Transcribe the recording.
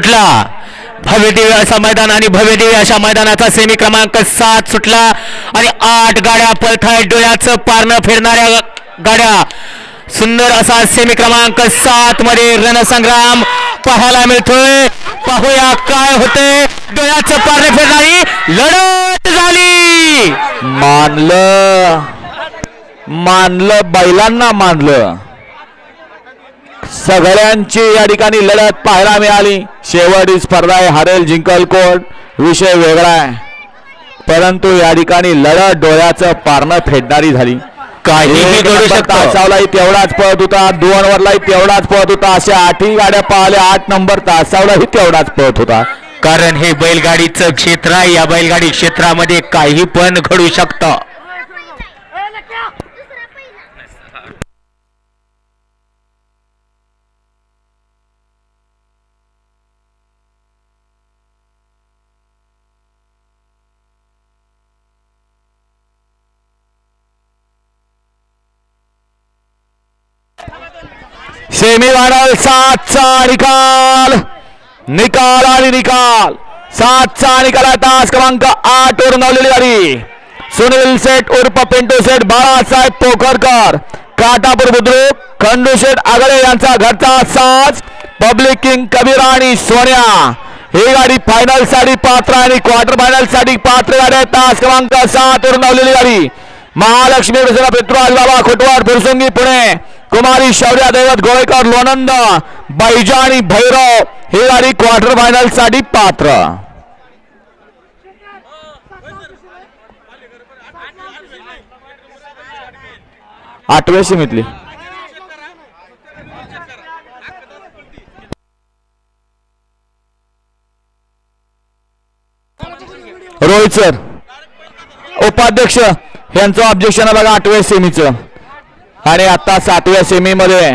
सुटला भव्य दिव्य असा मैदान आणि भव्य दिव्य अशा मैदानाचा सेमी क्रमांक 7 सुटला आणि 8 गाड्या पळतायत डोळ्याचं पारणं फिरणाऱ्या गाड्या सुंदर असा सेमी क्रमांक 7 मध्ये रणसंग्राम पाहायला मिळतोय पाहूया काय होते डोळ्याचं पारणं फिरणारी लढत झाली मानलं बैलांना मानलं सगळ्यांची या ठिकाणी लढत पाहायला मिळाली शेवटी स्पर्धा आहे हरेल जिंकल कोण विषय वेगळा आहे परंतु या ठिकाणी लढत डोळ्याचं पारणं फेडणारी झाली काहीही घडू शकतं तासावलाही तेवढाच पळत होता 2 नंबरलाही तेवढाच पळत होता अशा 8ही गाड्या पाहिल्या 8 नंबर तासावलाही तेवढाच पळत होता कारण हे बैलगाडीचं क्षेत्र आहे या बैलगाडी क्षेत्रामध्ये काही पण घडू शकतं सेमीफायनल 7चा निकाल आणि निकाल 7चा निकाल तास क्रमांक 8 वर नवलेली गाडी सुनील सेठ उर्फ पिंटू सेठ बाळासाहेब पोखरकर काटापूर बुद्रुक खंडू सेठ आगळे यांचा घरचा साज पब्लिक किंग कबीर आणि सोन्या ही गाडी फायनल साठी पात्र आणि क्वार्टर फायनल साठी पात्र गाडी तास क्रमांक 7 वर नवलेली गाडी महालक्ष्मी प्रसन्न पृथ्वीराज बाबा खोटवाड फुरसुंगी पुणे कुमारी शौर्या दैवत गोळेकर लोणंद बैजानी भैरव ही गाडी क्वार्टर फायनल साठी पात्र 8व्या सीमेतली रोहित सर उपाध्यक्ष यांचं ऑब्जेक्शन बघा 8व्या सेमीचं आणि आता 7व्या सेमीमध्ये